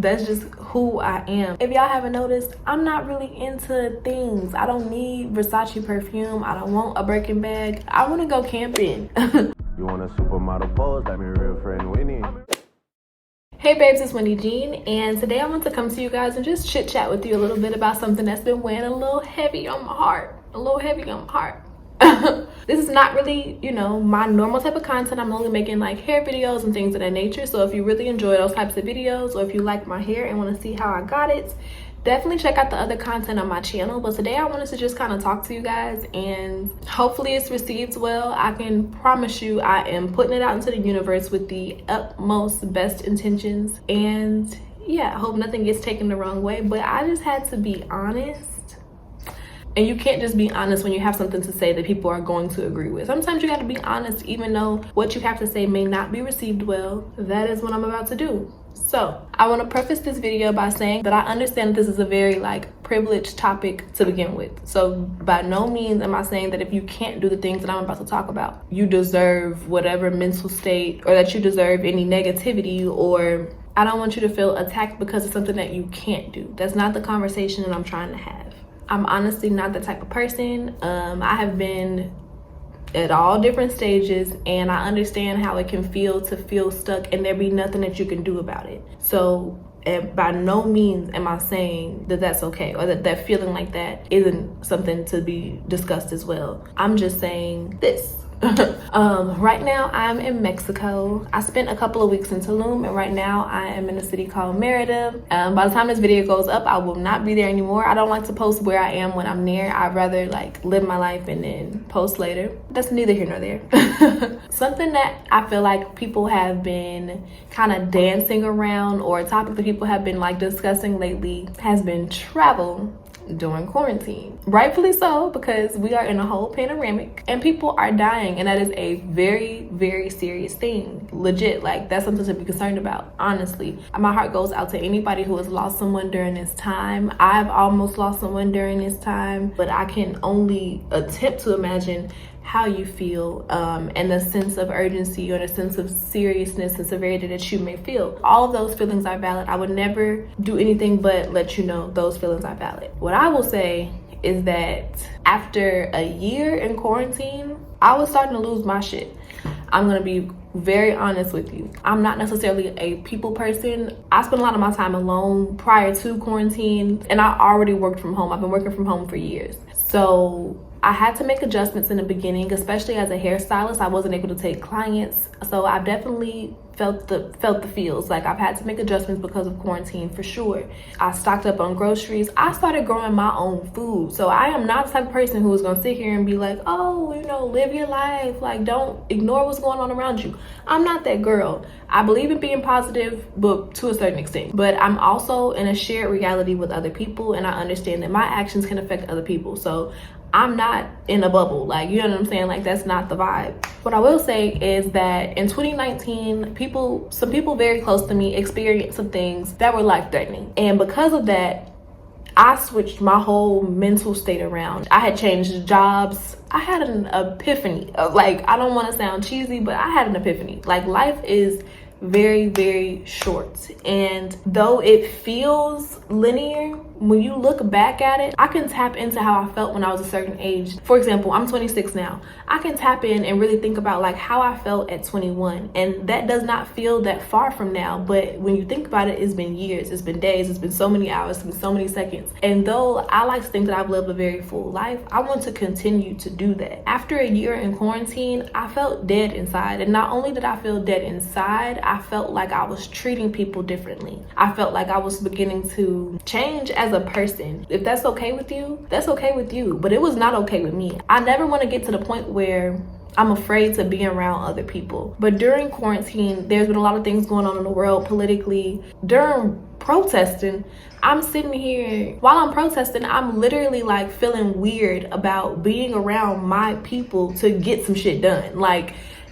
That's just who I am. If y'all haven't noticed, I'm not really into things. I don't need Versace perfume. I don't want a Birkin bag. I want to go camping. You want a supermodel pose? Like my real friend Wynne. Hey babes, it's Wendy Jean, and today I want to come to you guys and just chit chat with you a little bit about something that's been weighing a little heavy on my heart. This is not really, my normal type of content. I'm only making like hair videos and things of that nature. So if you really enjoy those types of videos, or if you like my hair and want to see how I got it, definitely check out the other content on my channel. But today I wanted to just kind of talk to you guys, and hopefully it's received well. I can promise you I am putting it out into the universe with the utmost best intentions, and yeah, I hope nothing gets taken the wrong way. But I just had to be honest. And you can't just be honest when you have something to say that people are going to agree with. Sometimes you got to be honest even though what you have to say may not be received well. That is what I'm about to do. So I want to preface this video by saying that I understand this is a very privileged topic to begin with. So by no means am I saying that if you can't do the things that I'm about to talk about, you deserve whatever mental state, or that you deserve any negativity, or I don't want you to feel attacked because it's something that you can't do. That's not the conversation that I'm trying to have. I'm honestly not the type of person. I have been at all different stages, and I understand how it can feel to feel stuck and there be nothing that you can do about it. So by no means am I saying that that's okay, or that feeling like that isn't something to be discussed as well. I'm just saying this. Right now I'm in Mexico. I spent a couple of weeks in Tulum, and right now I am in a city called Merida. By the time this video goes up, I will not be there anymore. I don't like to post where I am when I'm there. I'd rather live my life and then post later. That's neither here nor there. Something that I feel like people have been kind of dancing around, or a topic that people have been discussing lately, has been travel during quarantine. Rightfully so, because we are in a whole panoramic and people are dying, and that is a very, very serious thing. Legit, that's something to be concerned about, honestly. My heart goes out to anybody who has lost someone during this time. I've almost lost someone during this time, but I can only attempt to imagine how you feel, and the sense of urgency or the sense of seriousness and severity that you may feel. All of those feelings are valid. I would never do anything but let you know those feelings are valid. What I will say is that after a year in quarantine, I was starting to lose my shit. I'm gonna be very honest with you. I'm not necessarily a people person. I spent a lot of my time alone prior to quarantine, and I already worked from home. I've been working from home for years. So I had to make adjustments in the beginning, especially as a hairstylist. I wasn't able to take clients. So I definitely felt the feels. I've had to make adjustments because of quarantine for sure. I stocked up on groceries. I started growing my own food. So I am not the type of person who is gonna sit here and be like, oh, live your life. Don't ignore what's going on around you. I'm not that girl. I believe in being positive, but to a certain extent. But I'm also in a shared reality with other people, and I understand that my actions can affect other people. So I'm not in a bubble, you know what I'm saying? That's not the vibe. What I will say is that in 2019, some people very close to me experienced some things that were life-threatening. And because of that, I switched my whole mental state around. I had changed jobs. I had an epiphany. I don't want to sound cheesy, but I had an epiphany. Life is very, very short. And though it feels linear, when you look back at it, I can tap into how I felt when I was a certain age. For example, I'm 26 now. I can tap in and really think about how I felt at 21. And that does not feel that far from now. But when you think about it, it's been years, it's been days, it's been so many hours, it's been so many seconds. And though I like to think that I've lived a very full life, I want to continue to do that. After a year in quarantine, I felt dead inside. And not only did I feel dead inside, I felt like I was treating people differently. I felt like I was beginning to change as a person. If that's okay with you, that's okay with you. But it was not okay with me. I never want to get to the point where I'm afraid to be around other people. But during quarantine, there's been a lot of things going on in the world politically. During protesting, I'm sitting here, while I'm protesting, I'm literally feeling weird about being around my people to get some shit done.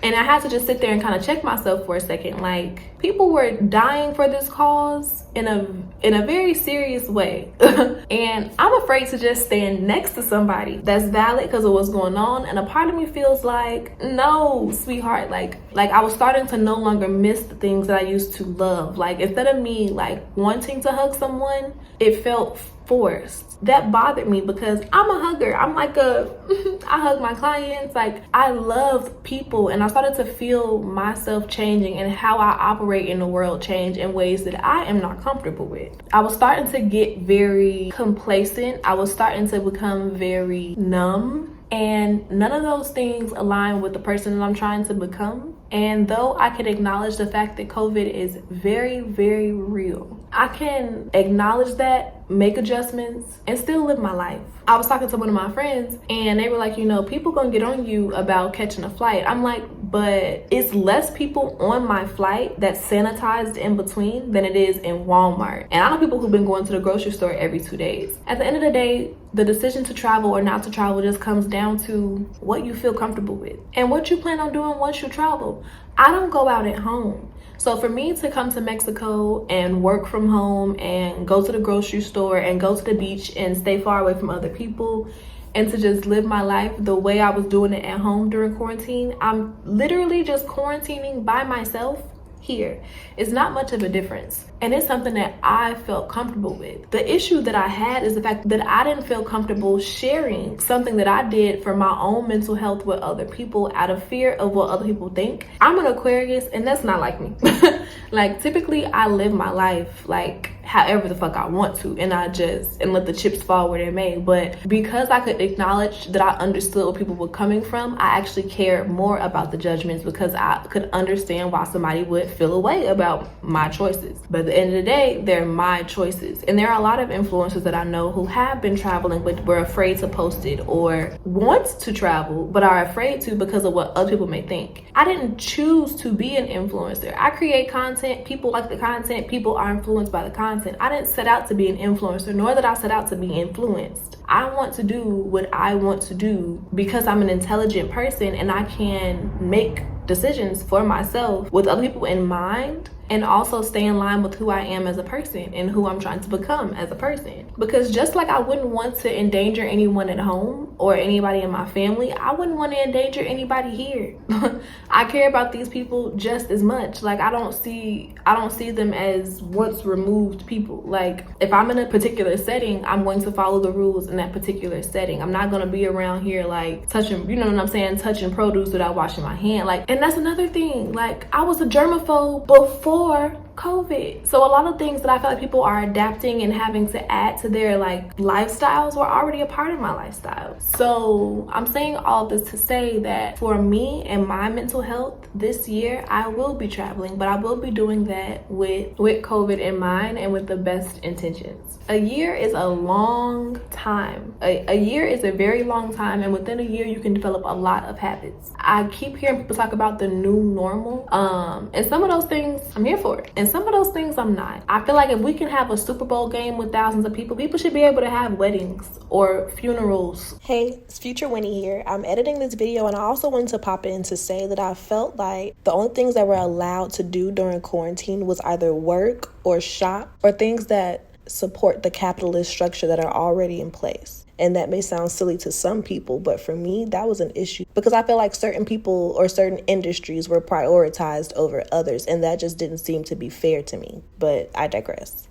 And I had to just sit there and kind of check myself for a second. Like, people were dying for this cause in a very serious way. And I'm afraid to just stand next to somebody that's valid because of what's going on. And a part of me feels like, no, sweetheart, like I was starting to no longer miss the things that I used to love. Like, instead of me like wanting to hug someone, it felt forced. That bothered me because I'm a hugger. I'm like I hug my clients. Like, I love people, and I started to feel myself changing and how I operate in the world change in ways that I am not comfortable with. I was starting to get very complacent. I was starting to become very numb. And none of those things align with the person that I'm trying to become. And though I can acknowledge the fact that COVID is very, very real, I can acknowledge that, make adjustments, and still live my life. I was talking to one of my friends and they were like, you know, people gonna get on you about catching a flight. I'm like, but it's less people on my flight that's sanitized in between than it is in Walmart. And I know people who've been going to the grocery store every 2 days. At the end of the day, the decision to travel or not to travel just comes down to what you feel comfortable with and what you plan on doing once you travel. I don't go out at home. So for me to come to Mexico and work from home and go to the grocery store and go to the beach and stay far away from other people and to just live my life the way I was doing it at home during quarantine, I'm literally just quarantining by myself here. It's not much of a difference. And it's something that I felt comfortable with. The issue that I had is the fact that I didn't feel comfortable sharing something that I did for my own mental health with other people out of fear of what other people think. I'm an Aquarius and that's not like me. Like, typically I live my life like however the fuck I want to, and let the chips fall where they may. But because I could acknowledge that I understood where people were coming from, I actually cared more about the judgments because I could understand why somebody would feel a way about my choices. But at the end of the day, they're my choices. And there are a lot of influencers that I know who have been traveling but were afraid to post it, or want to travel but are afraid to because of what other people may think. I didn't choose to be an influencer. I create content, people like the content, people are influenced by the content. I didn't set out to be an influencer, nor did I set out to be influenced. I want to do what I want to do because I'm an intelligent person and I can make decisions for myself with other people in mind, and also stay in line with who I am as a person and who I'm trying to become as a person. Because just like I wouldn't want to endanger anyone at home or anybody in my family, I wouldn't want to endanger anybody here. I care about these people just as much. Like, I don't see them as once removed people. Like, if I'm in a particular setting, I'm going to follow the rules in that particular setting. I'm not going to be around here like touching, you know what I'm saying, touching produce without washing my hand. Like, and that's another thing. Like, I was a germaphobe before COVID. So a lot of things that I feel like people are adapting and having to add to their like lifestyles were already a part of my lifestyle. So I'm saying all this to say that for me and my mental health this year, I will be traveling, but I will be doing that with COVID in mind and with the best intentions. A year is a long time. A year is a very long time, and within a year you can develop a lot of habits. I keep hearing people talk about the new normal, and some of those things I'm here for it, and some of those things I'm not. I feel like if we can have a Super Bowl game with thousands of people, people should be able to have weddings or funerals. Hey, it's Future Wynne here. I'm editing this video, and I also wanted to pop in to say that I felt like the only things that were allowed to do during quarantine was either work or shop or things that support the capitalist structure that are already in place. And that may sound silly to some people, but for me, that was an issue because I feel like certain people or certain industries were prioritized over others, and that just didn't seem to be fair to me. But I digress.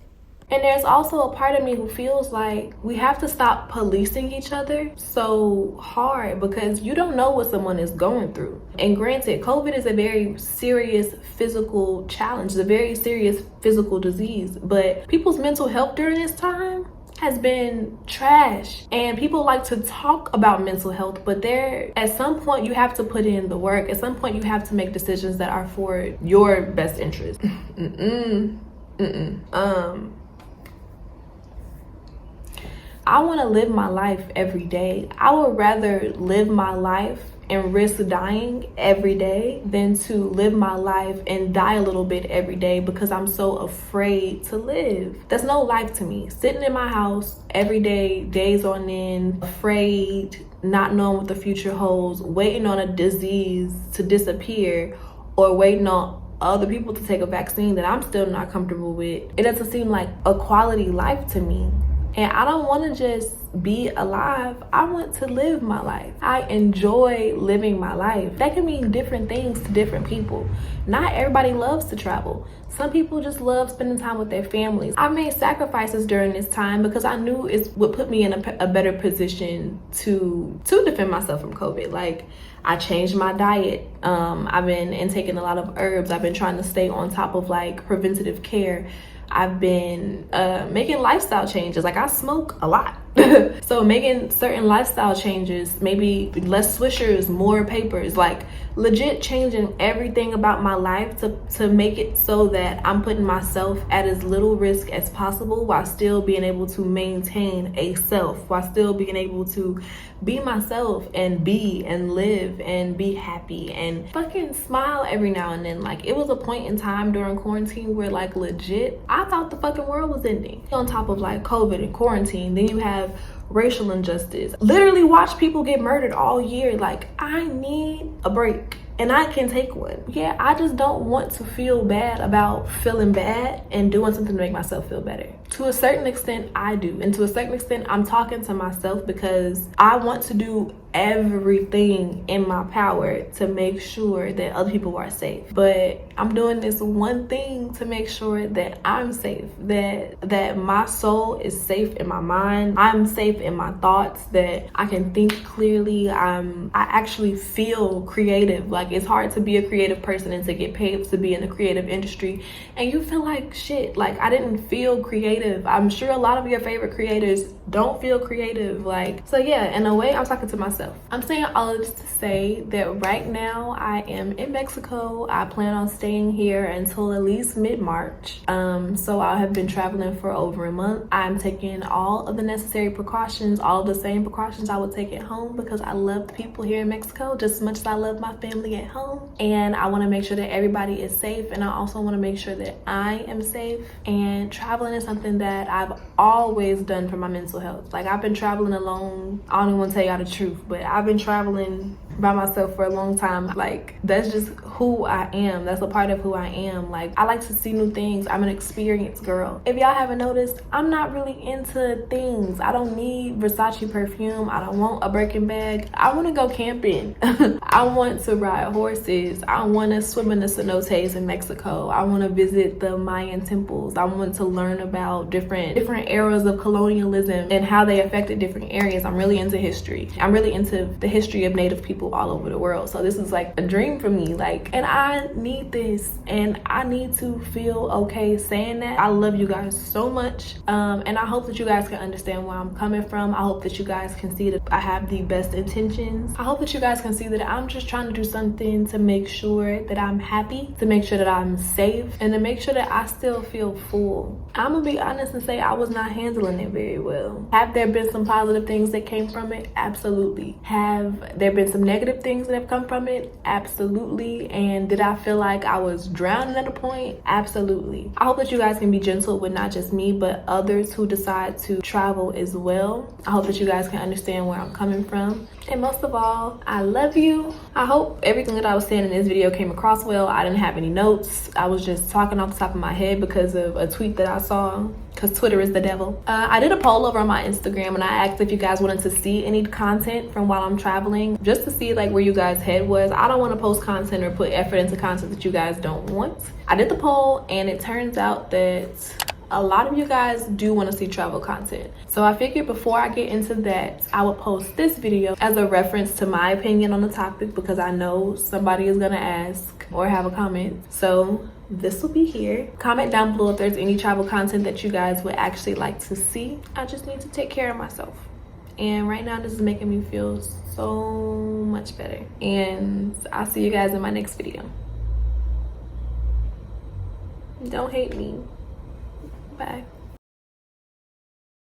And there's also a part of me who feels like we have to stop policing each other so hard because you don't know what someone is going through. And granted, COVID is a very serious physical challenge, it's a very serious physical disease, but people's mental health during this time has been trash. And people like to talk about mental health, but at some point you have to put in the work. At some point you have to make decisions that are for your best interest. I want to live my life every day. I would rather live my life and risk dying every day than to live my life and die a little bit every day because I'm so afraid to live. That's no life to me. Sitting in my house every day, days on end, afraid, not knowing what the future holds, waiting on a disease to disappear, or waiting on other people to take a vaccine that I'm still not comfortable with. It doesn't seem like a quality life to me. And I don't want to just be alive. I want to live my life. I enjoy living my life. That can mean different things to different people. Not everybody loves to travel. Some people just love spending time with their families. I made sacrifices during this time because I knew it would put me in a better position to defend myself from COVID. Like, I changed my diet. I've been intaking a lot of herbs. I've been trying to stay on top of like preventative care. I've been making lifestyle changes. Like, I smoke a lot. So making certain lifestyle changes, maybe less swishers, more papers, like legit changing everything about my life to make it so that I'm putting myself at as little risk as possible while still being able to maintain a self, while still being able to be myself and be and live and be happy and fucking smile every now and then. Like, it was a point in time during quarantine where like legit I thought the fucking world was ending. On top of like COVID and quarantine, then you have racial injustice. Literally watch people get murdered all year. Like, I need a break. And I can take one. Yeah, I just don't want to feel bad about feeling bad and doing something to make myself feel better. To a certain extent, I do. And to a certain extent, I'm talking to myself because I want to do everything in my power to make sure that other people are safe. But I'm doing this one thing to make sure that I'm safe, that my soul is safe in my mind, I'm safe in my thoughts, that I can think clearly, I actually feel creative. Like, it's hard to be a creative person and to get paid to be in the creative industry and you feel like shit. Like, I didn't feel creative. I'm sure a lot of your favorite creators don't feel creative. Like, so yeah, in a way, I'm talking to myself. I'm saying all of this to say that right now I am in Mexico. I plan on staying here until at least mid-March. So I have been traveling for over a month. I'm taking all of the necessary precautions, all of the same precautions I would take at home because I love the people here in Mexico just as much as I love my family at home. And I want to make sure that everybody is safe, and I also want to make sure that I am safe. And traveling is something that I've always done for my mental health. Like, I've been traveling alone. I don't even want to tell y'all the truth, but I've been traveling by myself for a long time. Like, that's just who I am. That's a part of who I am. Like, I like to see new things. I'm an experienced girl. If y'all haven't noticed, I'm not really into things. I don't need Versace perfume. I don't want a Birkin bag. I want to go camping. I want to ride horses. I want to swim in the cenotes in Mexico. I want to visit the Mayan temples. I want to learn about different eras of colonialism and how they affected different areas. I'm really into history. I'm really into the history of Native people all over the world. So this is like a dream for me. Like, and I need this, and I need to feel okay saying that. I love you guys so much, and I hope that you guys can understand where I'm coming from. I hope that you guys can see that I have the best intentions. I hope that you guys can see that I'm just trying to do something to make sure that I'm happy, to make sure that I'm safe, and to make sure that I still feel full. I'm gonna be honest and say I was not handling it very well. Have there been some positive things that came from it? Absolutely. Have there been some negative things that have come from it? Absolutely. And did I feel like I was drowning at a point? Absolutely. I hope that you guys can be gentle with not just me, but others who decide to travel as well. I hope that you guys can understand where I'm coming from. And most of all, I love you. I hope everything that I was saying in this video came across well. I didn't have any notes. I was just talking off the top of my head because of a tweet that I saw, because Twitter is the devil. I did a poll over on my Instagram and I asked if you guys wanted to see any content from while I'm traveling, just to see like where you guys' head was. I don't want to post content or put effort into content that you guys don't want. I did the poll and it turns out that a lot of you guys do want to see travel content. So I figured before I get into that, I would post this video as a reference to my opinion on the topic, because I know somebody is gonna ask or have a comment. So this will be here. Comment down below if there's any travel content that you guys would actually like to see. I just need to take care of myself. And right now this is making me feel so much better. And I'll see you guys in my next video. Don't hate me. Bye.